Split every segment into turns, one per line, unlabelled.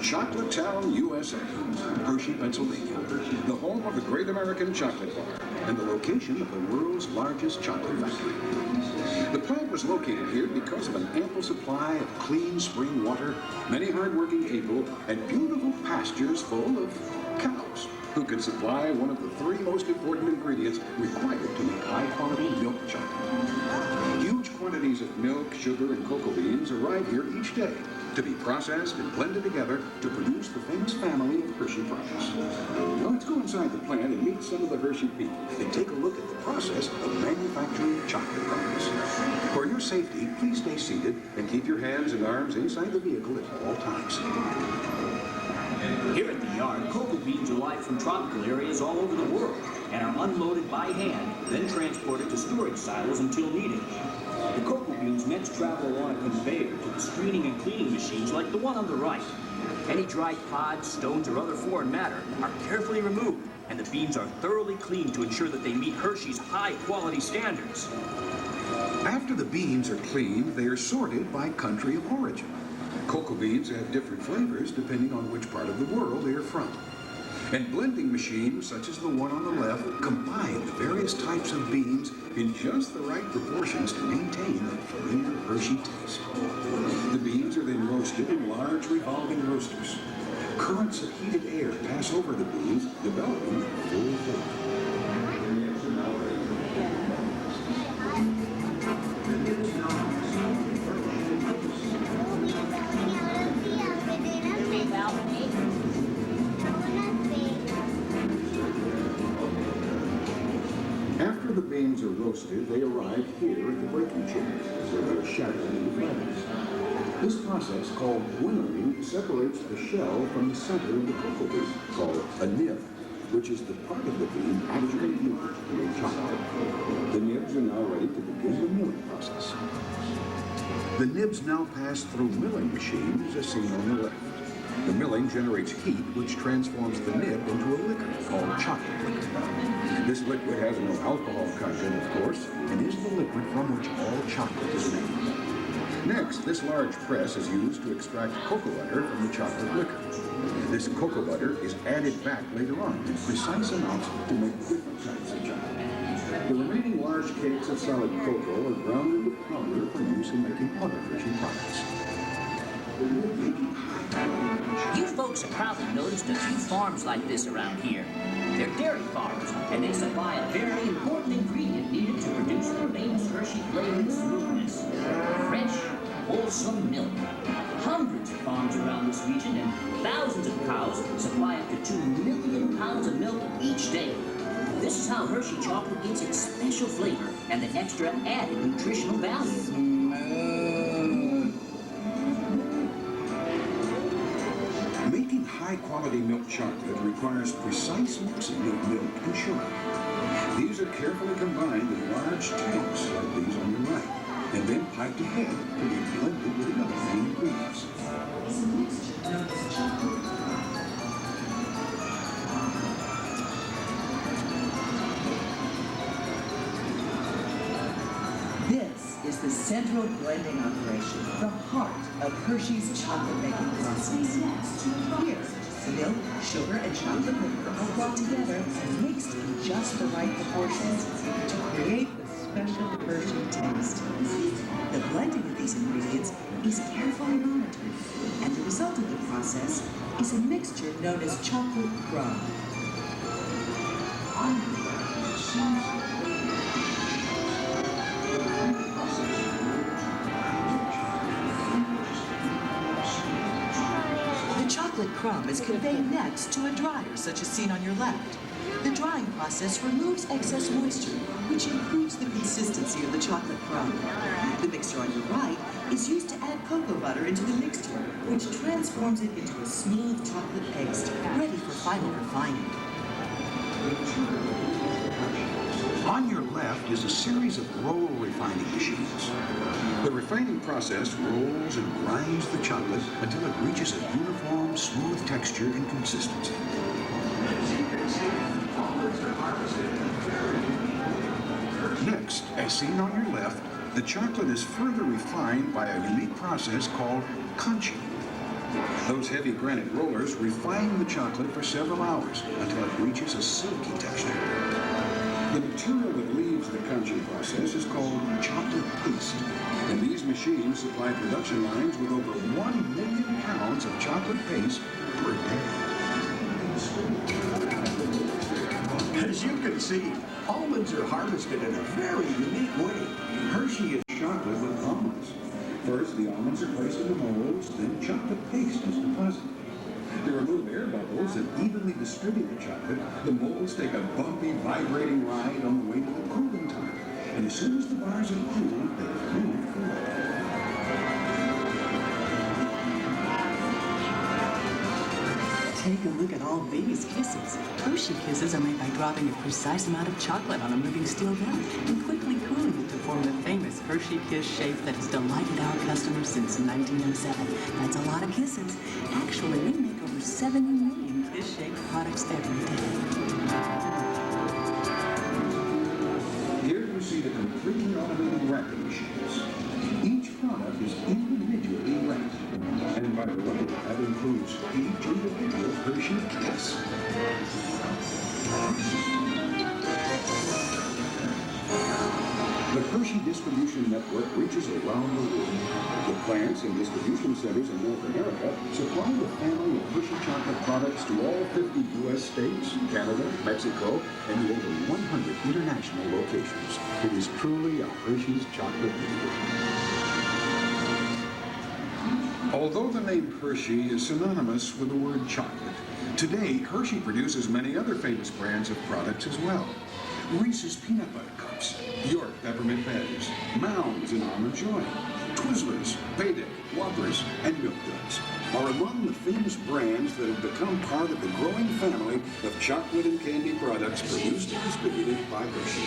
Chocolate Town, USA, Hershey, Pennsylvania, the home of the Great American Chocolate Bar and the location of the world's largest chocolate factory. The plant was located here because of an ample supply of clean spring water, many hard-working people, and beautiful pastures full of cows, who could supply one of the three most important ingredients required to make high-quality milk chocolate. Huge quantities of milk, sugar, and cocoa beans arrive here each day to be processed and blended together to produce the famous family of Hershey products. Now let's go inside the plant and meet some of the Hershey people and take a look at the process of manufacturing chocolate products. For your safety, please stay seated and keep your hands and arms inside the vehicle at all times.
Here at the yard, cocoa beans arrive from tropical areas all over the world and are unloaded by hand, then transported to storage silos until needed. The cocoa beans next travel along a conveyor to the screening and cleaning machines like the one on the right. Any dried pods, stones, or other foreign matter are carefully removed, and the beans are thoroughly cleaned to ensure that they meet Hershey's high-quality standards.
After the beans are cleaned, they are sorted by country of origin. Cocoa beans have different flavors depending on which part of the world they are from. And blending machines, such as the one on the left, combine the various types of beans in just the right proportions to maintain that familiar Hershey taste. The beans are then roasted in large revolving roasters. Currents of heated air pass over the beans, developing full flavor. After the beans are roasted, they arrive here at the breaking chamber, where they are shattered into fragments. This process, called winnowing, separates the shell from the center of the cocoa bean, called a nib, which is the part of the bean actually used to make chocolate. The nibs are now ready to begin the milling process. The nibs now pass through milling machines, as seen on the left. The milling generates heat, which transforms the nib into a liquor called chocolate liquor. This liquid has no alcohol content, of course, and is the liquid from which all chocolate is made. Next, this large press is used to extract cocoa butter from the chocolate liquor. This cocoa butter is added back later on in precise amounts to make different types of chocolate. The remaining large cakes of solid cocoa are grounded with powder for use in making other Hershey products.
You folks have probably noticed a few farms like this around here. They're dairy farms, and they supply a very important ingredient needed to produce the famous Hershey flavor and smoothness. Fresh, wholesome milk. Hundreds of farms around this region and thousands of cows supply up to 2 million pounds of milk each day. This is how Hershey chocolate gets its special flavor and the extra added nutritional value.
Making high-quality milk chocolate requires precise mixing of milk and sugar. These are carefully combined in large tanks like these on your right, and then piped ahead to be blended with the other main ingredients.
This is the central blending operation, the heart of Hershey's chocolate-making process. Here, milk, sugar, and chocolate liquor are brought together and mixed in just the right proportions to create the special Hershey taste. The blending of these ingredients is carefully monitored, and the result of the process is a mixture known as chocolate crumb. The chocolate crumb is conveyed next to a dryer, such as seen on your left. The drying process removes excess moisture, which improves the consistency of the chocolate crumb. The mixture on your right is used to add cocoa butter into the mixture, which transforms it into a smooth chocolate paste, ready for final refining.
On your left is a series of roll refining machines. The refining process rolls and grinds the chocolate until it reaches a uniform, smooth texture and consistency. Next, as seen on your left, the chocolate is further refined by a unique process called conching. Those heavy granite rollers refine the chocolate for several hours until it reaches a silky texture. The material that leaves the crunching process is called chocolate paste, and these machines supply production lines with over 1 million pounds of chocolate paste per day.
As you can see, almonds are harvested in a very unique way.
Hershey is chocolate with almonds. First, the almonds are placed in the molds, then chocolate paste is deposited. To remove air bubbles and evenly distribute the chocolate, the molds take a bumpy, vibrating ride on the way to the cooling time. And as soon as the bars are cooled, they move forward.
Take a look at all these kisses. Hershey Kisses are made by dropping a precise amount of chocolate on a moving steel gun and quickly cooling it to form the famous Hershey Kiss shape that has delighted our customers since 1907. That's a lot of kisses. Actually, we make over 70 million kiss-shaped products every day.
Here you see the completely automated wrapping machines. Each product is individually wrapped. And by the way, that includes each individual Hershey Kiss. The Hershey distribution network reaches around the world. The plants and distribution centers in North America supply the family of Hershey chocolate products to all 50 U.S. states, Canada, Mexico, and to over 100 international locations. It is truly a Hershey's chocolate leader. Although the name Hershey is synonymous with the word chocolate, today Hershey produces many other famous brands of products as well. Reese's Peanut Butter Cups, York Peppermint Patties, Mounds and Almond Joy, Twizzlers, Payday, Whoppers, and Milk Duds are among the famous brands that have become part of the growing family of chocolate and candy products produced and distributed by Hershey.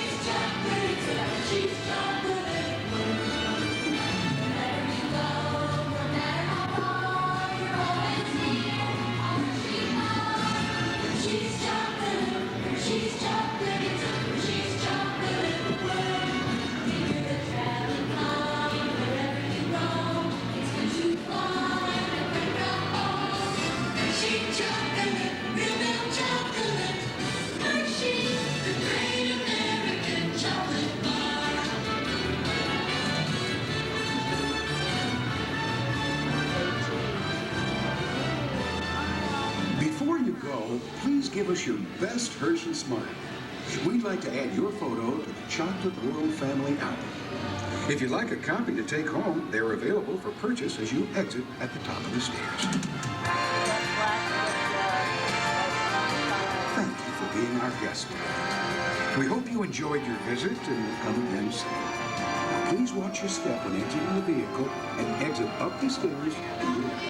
Before you go, please give us your best Hershey smile. We'd like to add your photo to the Chocolate World Family album. If you'd like a copy to take home, they're available for purchase as you exit at the top of the stairs. Thank you for being our guest today. We hope you enjoyed your visit and will come again soon. Now, please watch your step when exiting the vehicle and exit up the stairs and